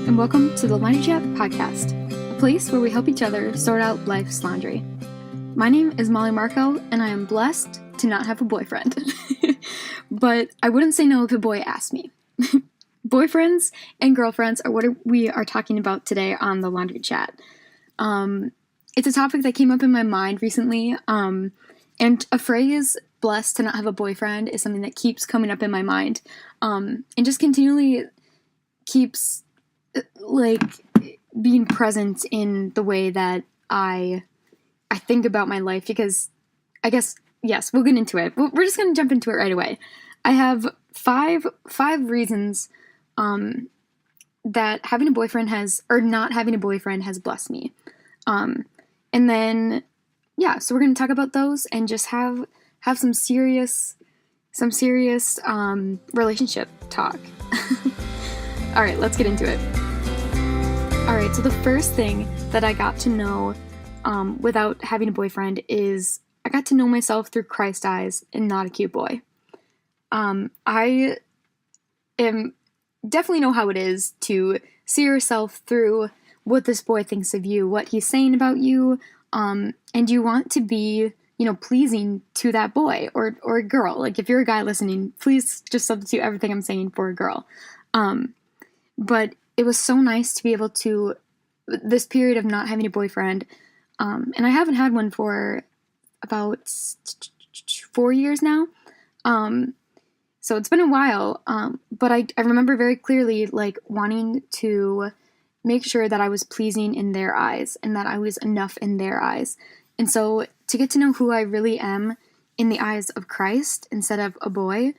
and welcome to the Laundry Chat podcast, a place where we help each other sort out life's laundry. My name is Molly Marco, and I am blessed to not have a boyfriend. But I wouldn't say no if a boy asked me. Boyfriends and girlfriends are what we are talking about today on the Laundry Chat. It's a topic that came up in my mind recently, and a phrase, blessed to not have a boyfriend, is something that keeps coming up in my mind, and just continually keeps being present in the way that I think about my life, because I guess, yes, we'll get into it. We're just going to jump into it right away. I have five reasons that having a boyfriend not having a boyfriend has blessed me. And then, so we're going to talk about those and just have some serious relationship talk. All right, let's get into it. All right, so the first thing that I got to know without having a boyfriend is I got to know myself through Christ's eyes and not a cute boy. I definitely know how it is to see yourself through what this boy thinks of you, what he's saying about you, and you want to be, pleasing to that boy or a girl. Like, if you're a guy listening, please just substitute everything I'm saying for a girl. But it was so nice to be able to, this period of not having a boyfriend, and I haven't had one for about 4 years now, so it's been a while, but I remember very clearly, wanting to make sure that I was pleasing in their eyes and that I was enough in their eyes. And so to get to know who I really am in the eyes of Christ instead of a boy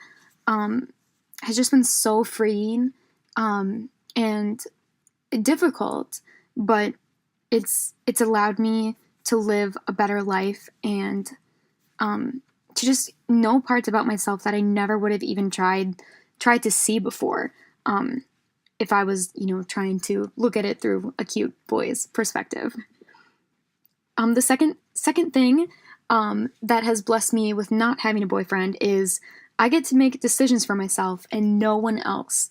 has just been so freeing and difficult, but it's allowed me to live a better life and to just know parts about myself that I never would have even tried to see before if I was, trying to look at it through a cute boy's perspective. The second thing that has blessed me with not having a boyfriend is I get to make decisions for myself and no one else.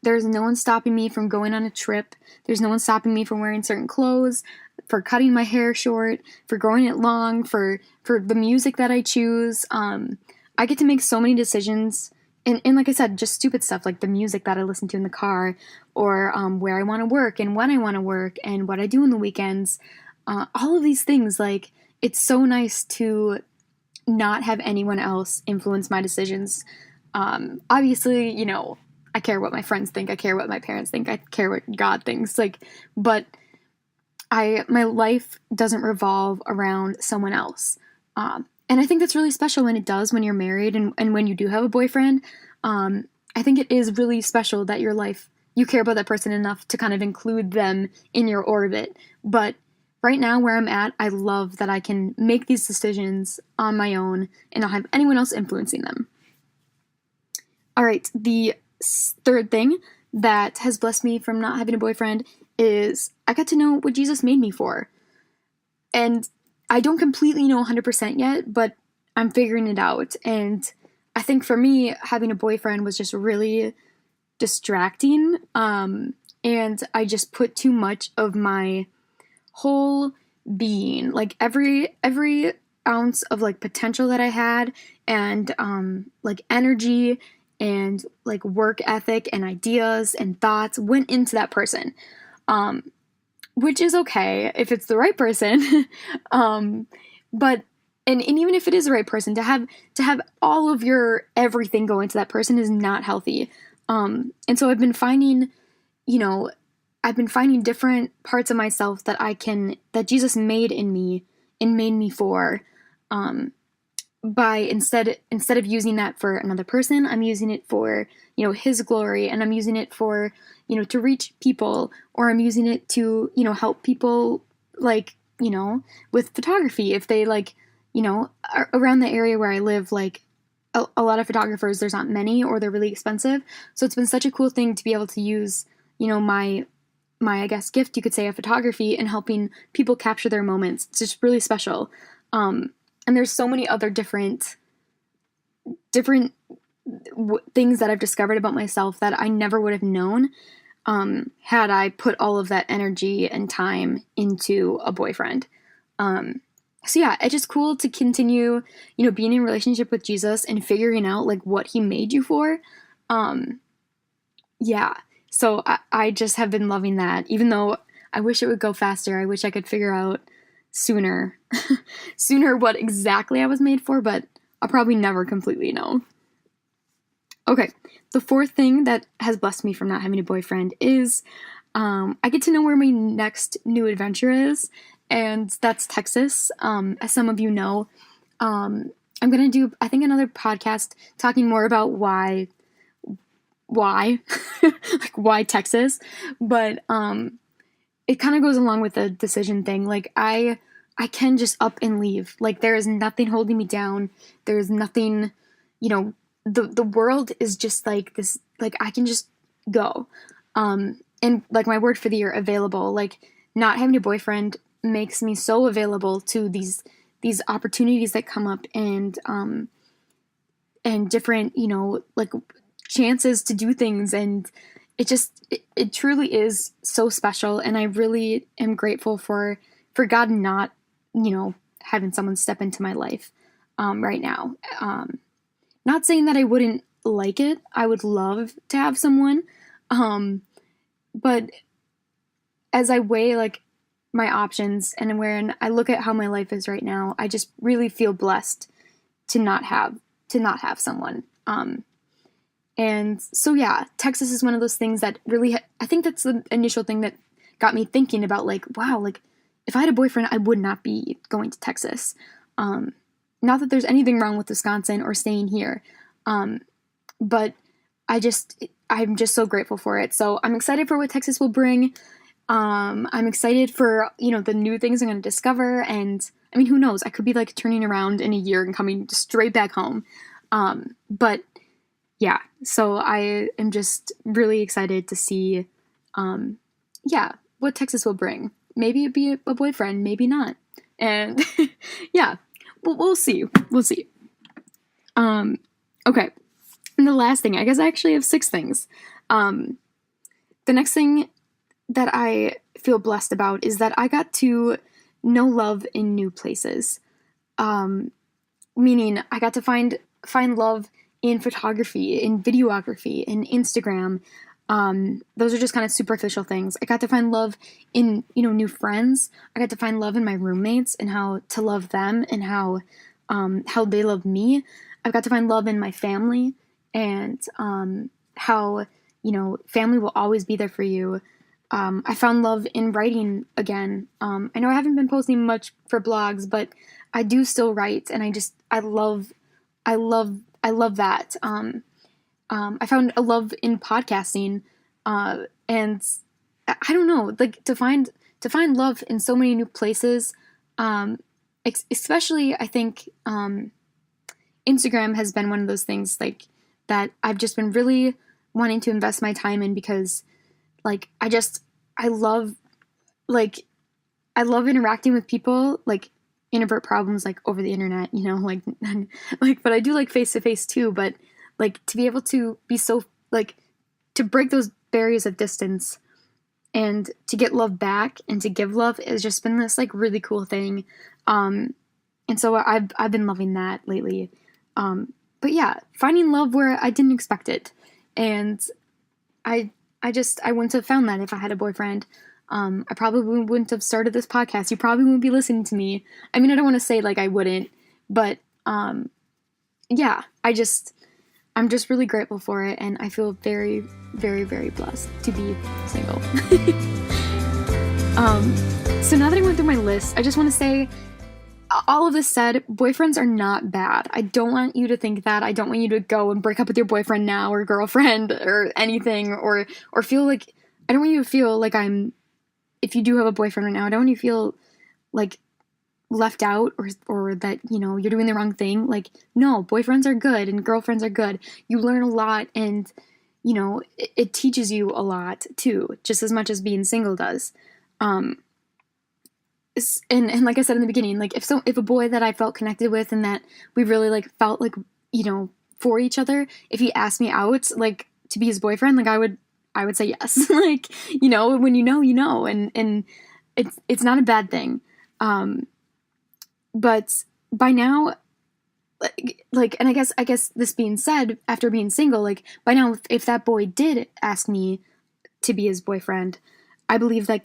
There's no one stopping me from going on a trip. There's no one stopping me from wearing certain clothes, for cutting my hair short, for growing it long, for the music that I choose. I get to make so many decisions. And like I said, just stupid stuff like the music that I listen to in the car, or where I want to work and when I want to work and what I do on the weekends. All of these things, it's so nice to not have anyone else influence my decisions. Obviously, I care what my friends think. I care what my parents think. I care what God thinks. But my life doesn't revolve around someone else. And I think that's really special when it does, when you're married and when you do have a boyfriend. I think it is really special that you care about that person enough to kind of include them in your orbit. But right now where I'm at, I love that I can make these decisions on my own and not have anyone else influencing them. All right, the third thing that has blessed me from not having a boyfriend is I got to know what Jesus made me for. And I don't completely know 100% yet, but I'm figuring it out. And I think for me, having a boyfriend was just really distracting. And I just put too much of my whole being, every ounce of potential that I had and energy and work ethic and ideas and thoughts went into that person. Which is okay if it's the right person. But even if it is the right person, to have all of your everything go into that person is not healthy. And so I've been finding different parts of myself that Jesus made in me and made me for, by instead of using that for another person, I'm using it for, his glory, and I'm using it for, to reach people, or I'm using it to, help people, with photography. If they around the area where I live, a lot of photographers, there's not many, or they're really expensive. So it's been such a cool thing to be able to use, my, I guess, gift, you could say, of photography and helping people capture their moments. It's just really special. And there's so many other different things that I've discovered about myself that I never would have known. had I put all of that energy and time into a boyfriend. So yeah, it's just cool to continue, being in a relationship with Jesus and figuring out like what he made you for. Yeah. So I just have been loving that, even though I wish it would go faster. I wish I could figure out sooner what exactly I was made for, but I'll probably never completely know. Okay. The fourth thing that has blessed me from not having a boyfriend is I get to know where my next new adventure is, and that's Texas. As some of you know, I'm going to do, I think, another podcast talking more about why, like why Texas, but it kind of goes along with the decision thing. Like I can just up and leave. Like there is nothing holding me down. There's nothing, the world is just like this, like I can just go. And like my word for the year, available. Like not having a boyfriend makes me so available to these opportunities that come up, and different, like chances to do things, and it truly is so special. And I really am grateful for God not, having someone step into my life right now. Not saying that I wouldn't like it. I would love to have someone. But as I weigh like my options and when I look at how my life is right now, I just really feel blessed to not have someone. And so yeah, Texas is one of those things that really, I think that's the initial thing that got me thinking about like, wow, like if I had a boyfriend, I would not be going to Texas. Not that there's anything wrong with Wisconsin or staying here. But I'm just so grateful for it. So I'm excited for what Texas will bring. I'm excited for, the new things I'm going to discover. And I mean, who knows? I could be like turning around in a year and coming straight back home. But yeah, so I am just really excited to see, what Texas will bring. Maybe it'd be a boyfriend, maybe not. And yeah, we'll see. We'll see. Okay. And the last thing, I guess I actually have 6 things. The next thing that I feel blessed about is that I got to know love in new places. Meaning I got to find love in photography, in videography, in Instagram. Those are just kind of superficial things. I got to find love in, new friends. I got to find love in my roommates and how to love them and how they love me. I've got to find love in my family, and how, family will always be there for you. I found love in writing again. I know I haven't been posting much for blogs, but I do still write, and I love that. I found a love in podcasting, and I don't know, like to find love in so many new places. Especially I think, Instagram has been one of those things like that I've just been really wanting to invest my time in, because like I love interacting with people, like introvert problems like over the internet, like but I do like face to face too, but like to be able to be so like to break those barriers of distance and to get love back and to give love has just been this like really cool thing. And so I've been loving that lately. But yeah, finding love where I didn't expect it. And I wouldn't have found that if I had a boyfriend. I probably wouldn't have started this podcast. You probably wouldn't be listening to me. I mean, I don't want to say like I wouldn't, but yeah, I'm just really grateful for it, and I feel very, very, very blessed to be single. So now that I went through my list, I just want to say, all of this said, boyfriends are not bad. I don't want you to think that. I don't want you to go and break up with your boyfriend now or girlfriend or anything, or feel like, I don't want you to feel like if you do have a boyfriend right now, I don't want you to feel like left out or that, you're doing the wrong thing. Like, no, boyfriends are good and girlfriends are good. You learn a lot, and, it teaches you a lot too, just as much as being single does. And like I said in the beginning, like if a boy that I felt connected with and that we really like felt like, for each other, if he asked me out, like to be his boyfriend, like I would I would say yes. Like, when you know, and it's not a bad thing. But by now, like, and I guess this being said, after being single, like, by now, if that boy did ask me to be his boyfriend, I believe that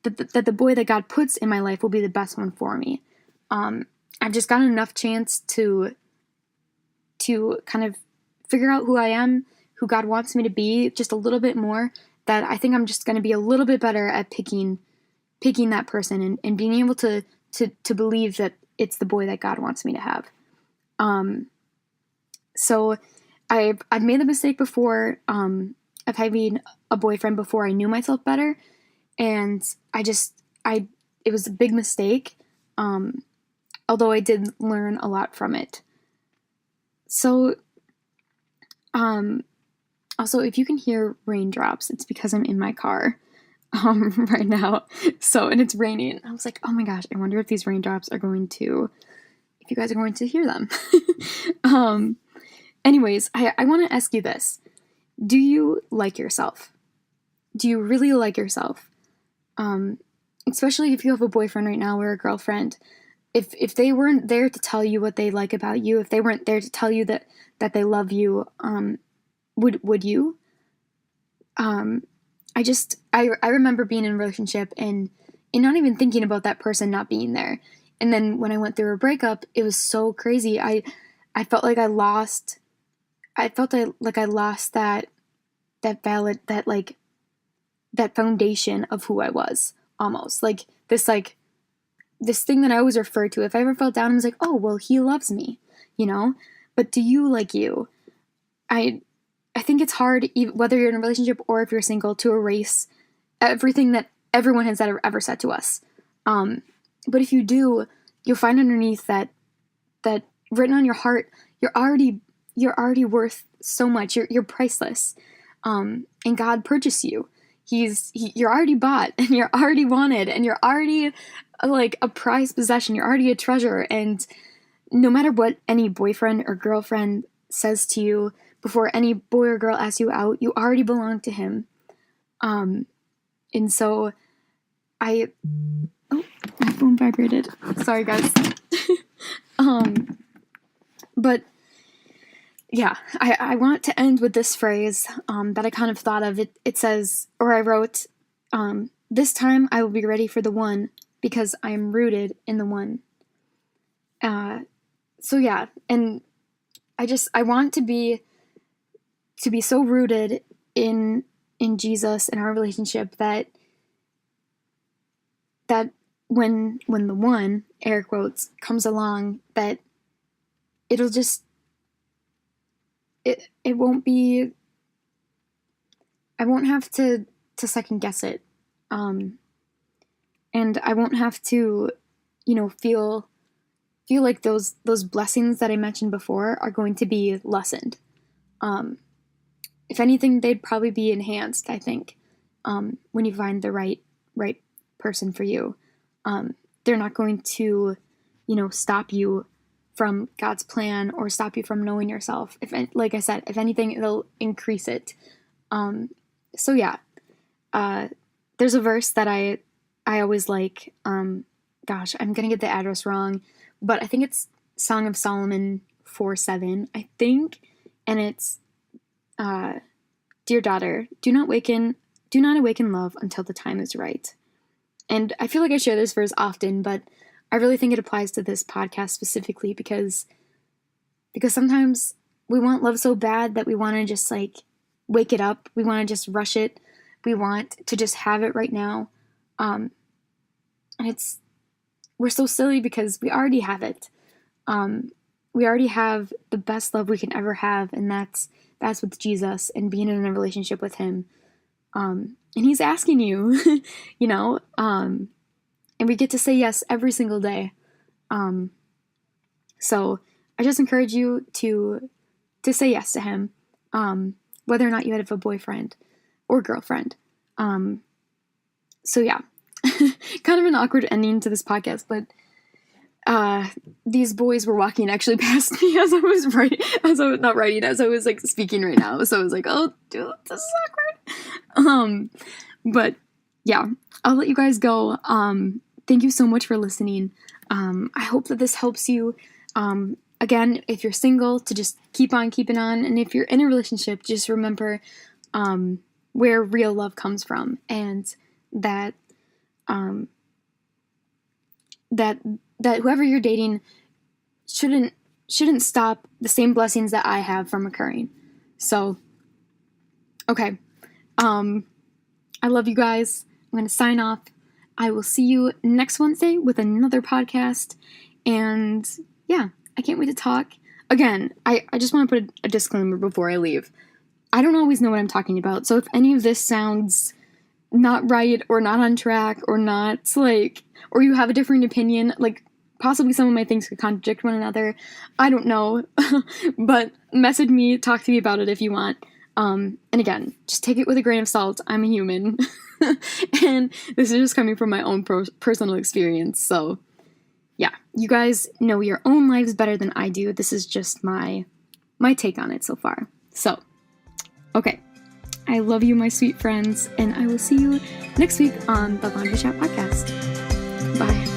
that the boy that God puts in my life will be the best one for me. I've just gotten enough chance to kind of figure out who I am, who God wants me to be, just a little bit more, that I think I'm just going to be a little bit better at picking that person and being able to believe that it's the boy that God wants me to have. So I've made the mistake before, of having a boyfriend before I knew myself better. And it was a big mistake. Although I did learn a lot from it. So, also, if you can hear raindrops, it's because I'm in my car, right now. So, and it's raining. I was like, oh my gosh, I wonder if these raindrops if you guys are going to hear them. Anyways, I want to ask you this. Do you like yourself? Do you really like yourself? Especially if you have a boyfriend right now or a girlfriend. If they weren't there to tell you what they like about you, if they weren't there to tell you that they love you, would you? I remember being in a relationship and not even thinking about that person not being there. And then when I went through a breakup, it was so crazy. I felt like I lost that foundation of who I was, almost. Like this thing that I always refer to. If I ever felt down, I was like, oh, well, he loves me, But do you like you? I think it's hard, whether you're in a relationship or if you're single, to erase everything that everyone has ever said to us. But if you do, you'll find underneath that written on your heart, you're already worth so much. You're priceless. And God purchased you. You're already bought, and you're already wanted, and you're already like a prized possession. You're already a treasure. And no matter what any boyfriend or girlfriend says to you, before any boy or girl asks you out, you already belong to him. And so my phone vibrated. Sorry, guys. But yeah, I want to end with this phrase that I kind of thought of. It says, or I wrote, this time I will be ready for the one because I am rooted in the one. So yeah, and I want to be so rooted in Jesus and our relationship that when the one, air quotes, comes along, that it'll just it won't be, I won't have to second guess it. And I won't have to, feel like those blessings that I mentioned before are going to be lessened. If anything, they'd probably be enhanced, I think, when you find the right person for you. They're not going to, stop you from God's plan or stop you from knowing yourself. Like I said, if anything, it'll increase it. So yeah, there's a verse that I always like. Gosh, I'm gonna get the address wrong, but I think it's Song of Solomon 4:7, I think, and it's, dear daughter, do not awaken love until the time is right. And I feel like I share this verse often, but I really think it applies to this podcast specifically because sometimes we want love so bad that we want to just wake it up. We want to just rush it. We want to just have it right now. And we're so silly because we already have it. We already have the best love we can ever have. And that's with Jesus and being in a relationship with him. And he's asking you, and we get to say yes every single day. So I just encourage you to say yes to him, whether or not you have a boyfriend or girlfriend. So yeah, kind of an awkward ending to this podcast, but these boys were walking actually past me as I was speaking right now. So I was like, oh, dude, this is awkward. But yeah, I'll let you guys go. Thank you so much for listening. I hope that this helps you. Again, if you're single, to just keep on keeping on. And if you're in a relationship, just remember where real love comes from, and that that whoever you're dating shouldn't stop the same blessings that I have from occurring. So, okay. I love you guys. I'm going to sign off. I will see you next Wednesday with another podcast. And yeah, I can't wait to talk. Again, I just want to put a disclaimer before I leave. I don't always know what I'm talking about. So if any of this sounds not right or not on track or not like, or you have a different opinion, like possibly some of my things could contradict one another. I don't know. But message me, talk to me about it if you want. And again, just take it with a grain of salt. I'm a human. And this is just coming from my own personal experience. So yeah, you guys know your own lives better than I do. This is just my take on it so far. So, okay. I love you, my sweet friends, and I will see you next week on the Laundry Chat Podcast. Bye.